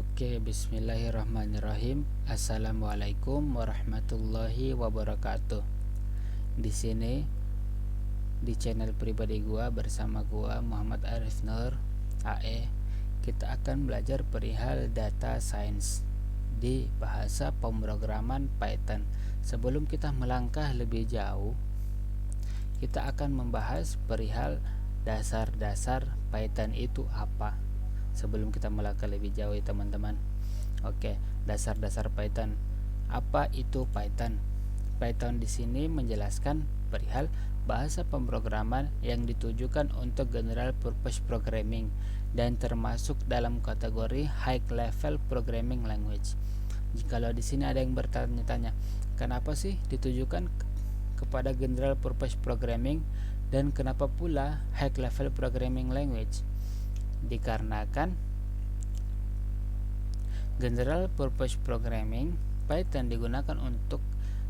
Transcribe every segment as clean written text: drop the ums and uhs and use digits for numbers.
Oke, bismillahirrahmanirrahim. Assalamualaikum warahmatullahi wabarakatuh. Di sini di channel pribadi gua bersama gua Muhammad Arif Nur AE, kita akan belajar perihal data science di bahasa pemrograman Python. Sebelum kita melangkah lebih jauh, kita akan membahas perihal dasar-dasar Python itu apa. Sebelum kita melangkah lebih jauh ya teman-teman. Oke, dasar-dasar Python. Apa itu Python? Python di sini menjelaskan perihal bahasa pemrograman yang ditujukan untuk general purpose programming dan termasuk dalam kategori high level programming language. Jikalau di sini ada yang bertanya-tanya, kenapa sih ditujukan kepada general purpose programming dan kenapa pula high level programming language? Dikarenakan general purpose programming Python digunakan untuk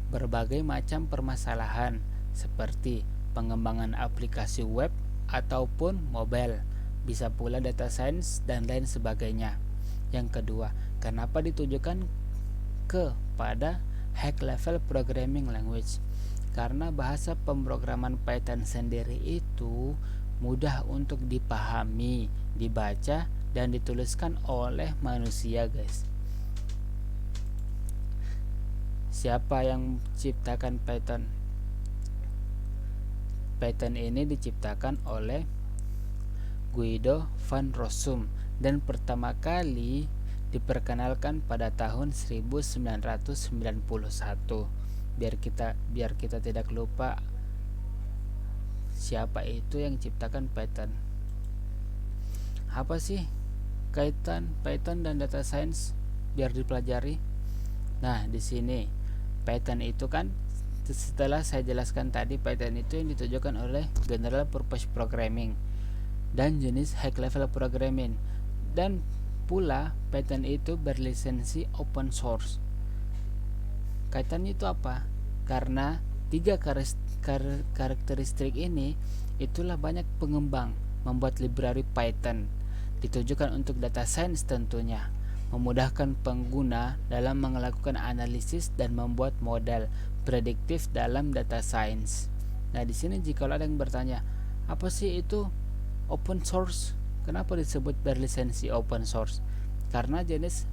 berbagai macam permasalahan seperti pengembangan aplikasi web ataupun mobile, bisa pula data science dan lain sebagainya. Yang kedua, kenapa ditujukan kepada high level programming language? Karena bahasa pemrograman Python sendiri itu mudah untuk dipahami, dibaca, dan dituliskan oleh manusia, guys. Siapa yang menciptakan Python? Python ini diciptakan oleh Guido van Rossum dan pertama kali diperkenalkan pada tahun 1991. Biar kita tidak lupa siapa itu yang ciptakan Python. Apa sih kaitan Python dan data science biar dipelajari? Nah, di sini Python itu kan setelah saya jelaskan tadi, Python itu yang ditujukan oleh general purpose programming dan jenis high level programming, dan pula Python itu berlisensi open source. Kaitannya itu apa? Karena tiga karakteristik ini itulah banyak pengembang membuat library Python ditujukan untuk data science, tentunya memudahkan pengguna dalam melakukan analisis dan membuat model prediktif dalam data science. Nah, di sini jika ada yang bertanya, apa sih itu open source? Kenapa disebut berlisensi open source? Karena jenis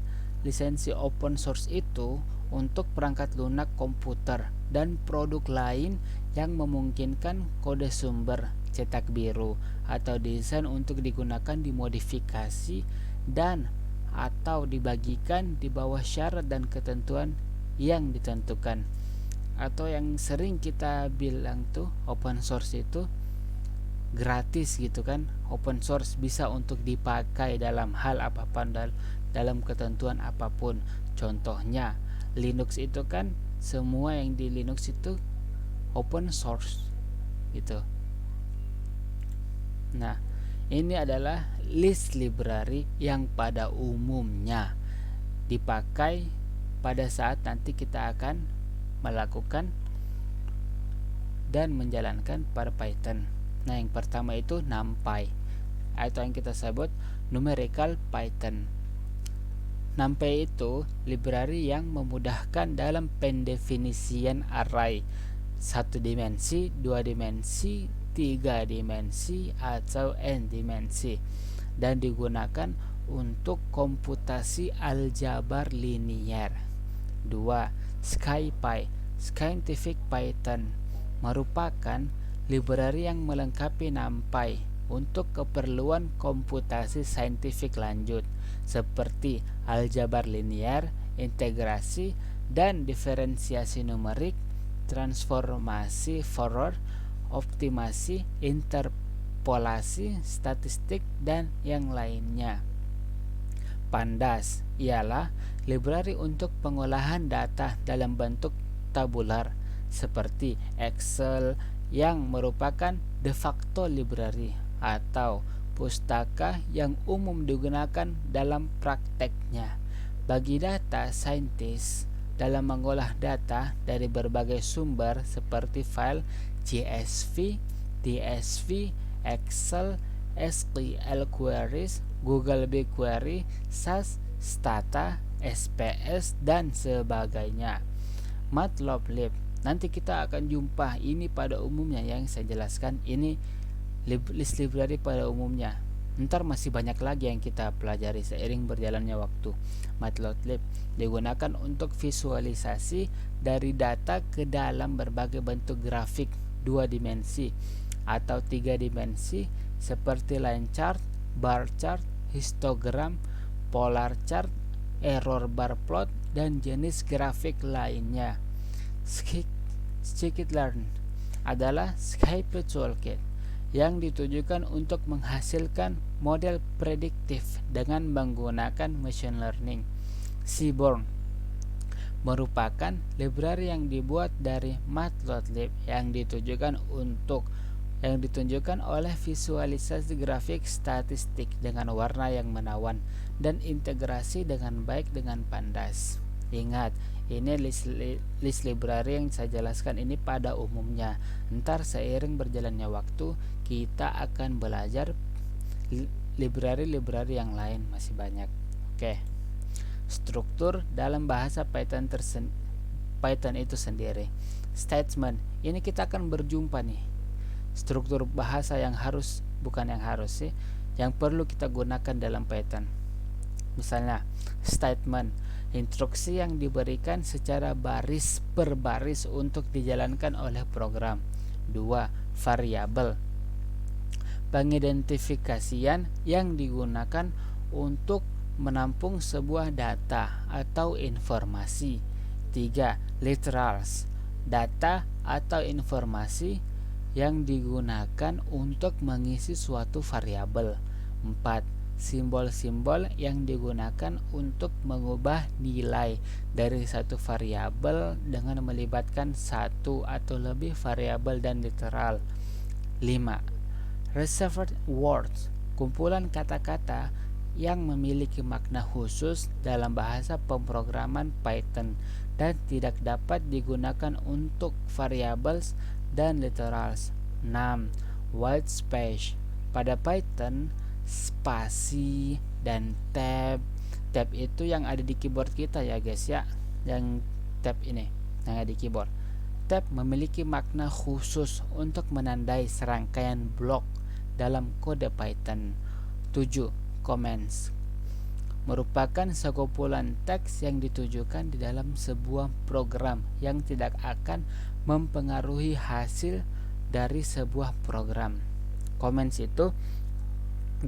lisensi open source itu untuk perangkat lunak komputer dan produk lain yang memungkinkan kode sumber cetak biru atau desain untuk digunakan dimodifikasi dan atau dibagikan di bawah syarat dan ketentuan yang ditentukan. Atau yang sering kita bilang tuh open source itu gratis gitu kan. Open source bisa untuk dipakai dalam hal apapun, dalam ketentuan apapun. Contohnya Linux itu kan semua yang di Linux itu open source gitu. Nah, ini adalah list library yang pada umumnya dipakai pada saat nanti kita akan melakukan dan menjalankan pada Python. Nah, yang pertama itu NumPy atau yang kita sebut numerical Python. NumPy itu library yang memudahkan dalam pendefinisian array 1 dimensi, 2 dimensi, 3 dimensi, atau n dimensi, dan digunakan untuk komputasi aljabar linier. 2. SciPy, Scientific Python, merupakan library yang melengkapi NumPy untuk keperluan komputasi saintifik lanjut seperti aljabar linier, integrasi, dan diferensiasi numerik, transformasi Fourier, optimasi, interpolasi, statistik, dan yang lainnya. Pandas ialah library untuk pengolahan data dalam bentuk tabular seperti Excel yang merupakan de facto library atau pustaka yang umum digunakan dalam prakteknya bagi data scientist dalam mengolah data dari berbagai sumber seperti file CSV, TSV, Excel, SQL queries, Google BigQuery, SAS, Stata, SPS, dan sebagainya. Matplotlib, nanti kita akan jumpa ini pada umumnya yang saya jelaskan, ini list library pada umumnya. Ntar masih banyak lagi yang kita pelajari seiring berjalannya waktu. Matplotlib digunakan untuk visualisasi dari data ke dalam berbagai bentuk grafik 2 dimensi atau 3 dimensi seperti line chart, bar chart, histogram, polar chart, error bar plot, dan jenis grafik lainnya. Scikit-learn adalah Scipio Toolkit yang ditujukan untuk menghasilkan model prediktif dengan menggunakan machine learning. Seaborn merupakan library yang dibuat dari Matplotlib yang ditunjukkan oleh visualisasi grafik statistik dengan warna yang menawan dan integrasi dengan baik dengan Pandas. Ingat, ini list library yang saya jelaskan ini pada umumnya. Ntar seiring berjalannya waktu kita akan belajar library-library yang lain, masih banyak. Oke. Struktur dalam bahasa Python itu sendiri. Statement, ini kita akan berjumpa nih. Struktur bahasa yang perlu kita gunakan dalam Python. Misalnya, statement, instruksi yang diberikan secara baris per baris untuk dijalankan oleh program. 2. Variabel, pengidentifikasian yang digunakan untuk menampung sebuah data atau informasi. 3. Literals, data atau informasi yang digunakan untuk mengisi suatu variabel. 4. Simbol-simbol yang digunakan untuk mengubah nilai dari satu variabel dengan melibatkan satu atau lebih variabel dan literal. 5. Reserved words, kumpulan kata-kata yang memiliki makna khusus dalam bahasa pemrograman Python dan tidak dapat digunakan untuk variables dan literals. 6. White space, pada Python spasi dan tab itu yang ada di keyboard kita ya guys ya, yang tab ini yang ada di keyboard. Tab memiliki makna khusus untuk menandai serangkaian blok dalam kode Python. 7. Comments merupakan sekumpulan teks yang ditujukan di dalam sebuah program yang tidak akan mempengaruhi hasil dari sebuah program. Comments itu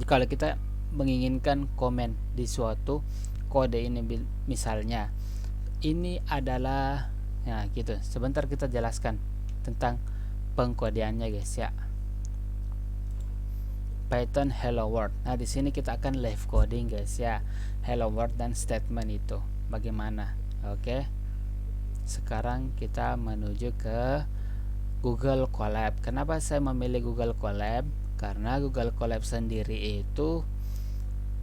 kalau kita menginginkan komen di suatu kode ini, misalnya ini adalah gitu. Sebentar kita jelaskan tentang pengkodeannya guys ya. Python hello world. Nah, di sini kita akan live coding guys ya. Hello world dan statement itu bagaimana? Oke. Sekarang kita menuju ke Google Colab. Kenapa saya memilih Google Colab? Karena Google Colab sendiri itu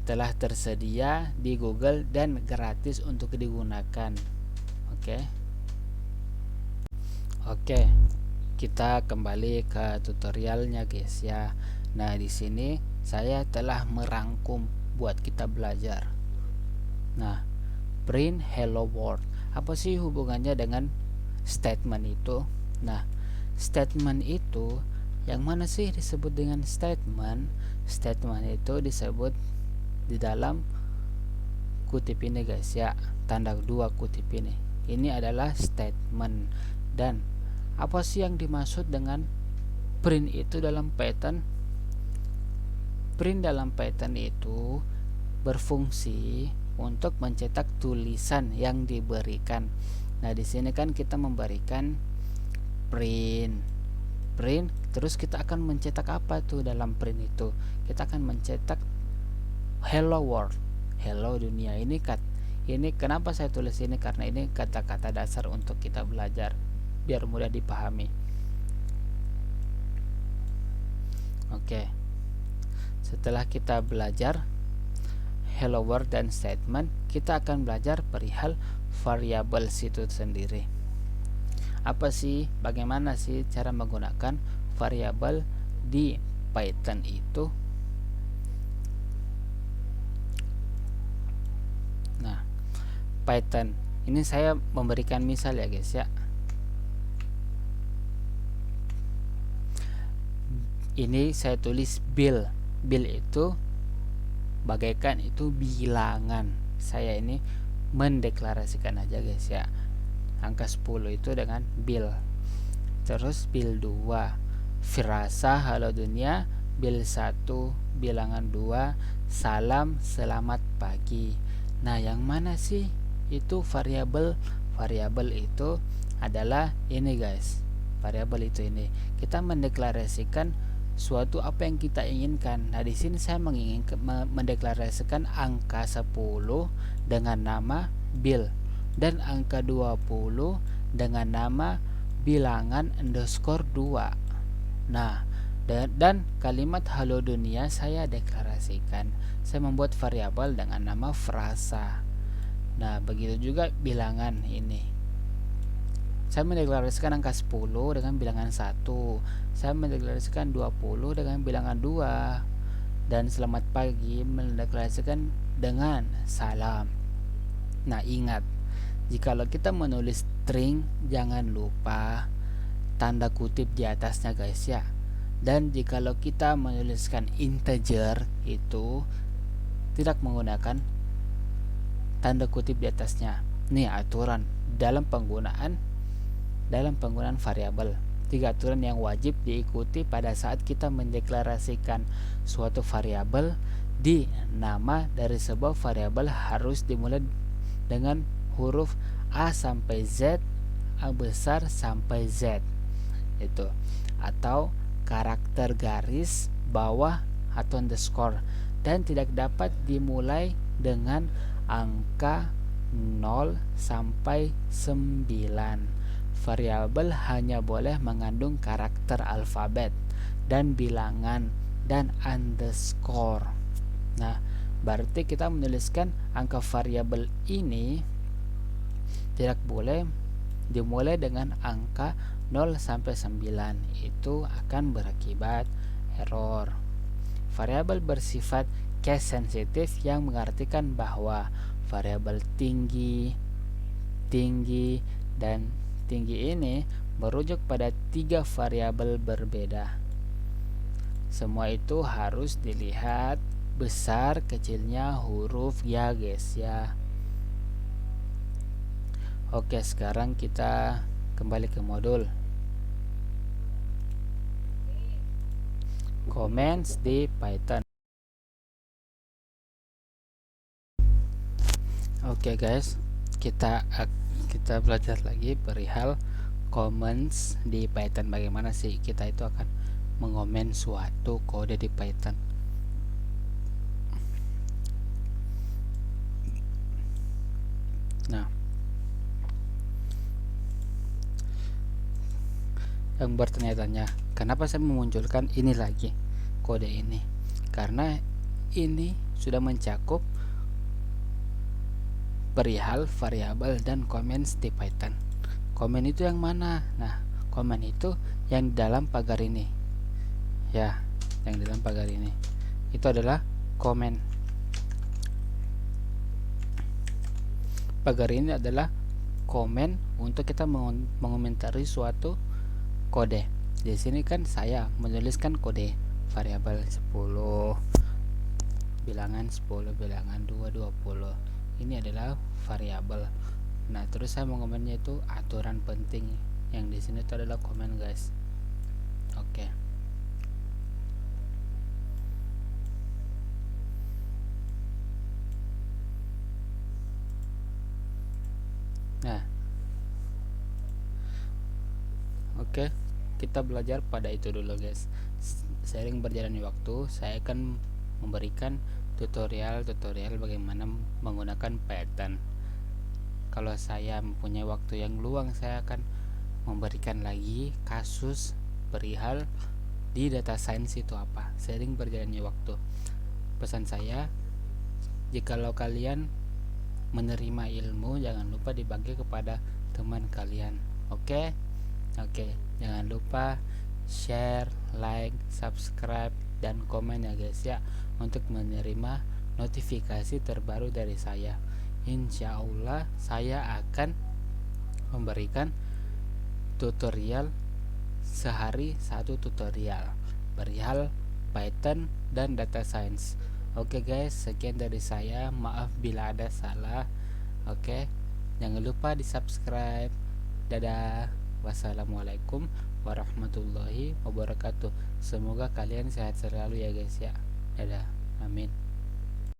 telah tersedia di Google dan gratis untuk digunakan. Oke. Kita kembali ke tutorialnya guys ya. Nah, di sini saya telah merangkum buat kita belajar. Nah, print hello world. Apa sih hubungannya dengan statement itu? Nah, statement itu yang mana sih disebut dengan statement? Statement itu disebut di dalam kutip ini guys ya, tanda 2 kutip ini. Ini adalah statement. Dan apa sih yang dimaksud dengan print itu dalam Python? Print dalam Python itu berfungsi untuk mencetak tulisan yang diberikan. Nah, di sini kan kita memberikan print, terus kita akan mencetak apa tuh dalam print itu? Kita akan mencetak hello world, hello dunia. Ini kenapa saya tulis ini? Karena ini kata-kata dasar untuk kita belajar biar mudah dipahami. Oke. Setelah kita belajar hello world dan statement, kita akan belajar perihal variables itu sendiri. Apa sih, bagaimana sih cara menggunakan variabel di Python itu? Python. Ini saya memberikan misal ya guys ya. Ini saya tulis bil. Bil itu bagaikan itu bilangan. Saya ini mendeklarasikan aja guys ya. Angka 10 itu dengan bil. Terus bil 2 firasa halo dunia, bil 1 bilangan 2 salam selamat pagi. Nah, yang mana sih itu variabel? Variabel itu adalah ini guys. Variabel itu ini. Kita mendeklarasikan suatu apa yang kita inginkan. Nah, di sini saya mendeklarasikan angka 10 dengan nama bil dan angka 20 dengan nama bilangan underscore 2. Nah, dan kalimat halo dunia saya deklarasikan. Saya membuat variabel dengan nama frasa. Nah, begitu juga bilangan ini. Saya mendeklarasikan angka 10 dengan bilangan 1. Saya mendeklarasikan 20 dengan bilangan 2. Dan selamat pagi mendeklarasikan dengan salam. Nah, ingat, jikalau kita menulis string, jangan lupa tanda kutip di atasnya guys ya. Dan jikalau kita menuliskan integer itu tidak menggunakan tanda kutip di atasnya. Nih aturan dalam penggunaan variabel. 3 aturan yang wajib diikuti pada saat kita mendeklarasikan suatu variabel. Di nama dari sebuah variabel harus dimulai dengan huruf A sampai Z, A besar sampai Z itu, atau karakter garis bawah atau underscore, dan tidak dapat dimulai dengan angka 0 sampai 9. Variabel hanya boleh mengandung karakter alfabet dan bilangan dan underscore. Nah, berarti kita menuliskan angka variabel ini tidak boleh dimulai dengan angka 0 sampai 9. Itu akan berakibat error. Variabel bersifat case sensitif yang mengartikan bahwa variabel tinggi, dan tinggi ini merujuk pada 3 variabel berbeda. Semua itu harus dilihat besar kecilnya huruf ya guys ya. Oke, sekarang kita kembali ke modul comments di Python. Oke guys, kita belajar lagi perihal comments di Python. Bagaimana sih kita itu akan mengomen suatu kode di Python. Nah, yang bertanya-tanya, kenapa saya memunculkan ini lagi, kode ini? Karena ini sudah mencakup perihal variabel dan comments di Python. Comment itu yang mana? Nah, comment itu yang di dalam pagar ini. Ya, yang di dalam pagar ini. Itu adalah comment. Pagar ini adalah comment untuk kita mengomentari suatu kode. Di sini kan saya menuliskan kode variabel 10, bilangan 10, bilangan 2, 20. Ini adalah variabel. Nah, terus saya mengomennya itu aturan penting yang di sini itu adalah komen guys. Oke. Nah, oke, kita belajar pada itu dulu guys. Seiring berjalannya waktu, saya akan memberikan tutorial bagaimana menggunakan Python. Kalau saya mempunyai waktu yang luang, saya akan memberikan lagi kasus perihal di data science itu apa. Seiring berjalannya waktu, pesan saya, jikalau kalian menerima ilmu, jangan lupa dibagi kepada teman kalian. Oke, jangan lupa share, like, subscribe, dan komen ya guys ya, untuk menerima notifikasi terbaru dari saya. insya Allah saya akan memberikan tutorial sehari satu tutorial perihal Python dan data science. Oke guys, sekian dari saya, maaf bila ada salah. Oke, jangan lupa di subscribe. Dadah, wassalamualaikum warahmatullahi wabarakatuh. Semoga kalian sehat selalu ya guys ya. Dadah, amin.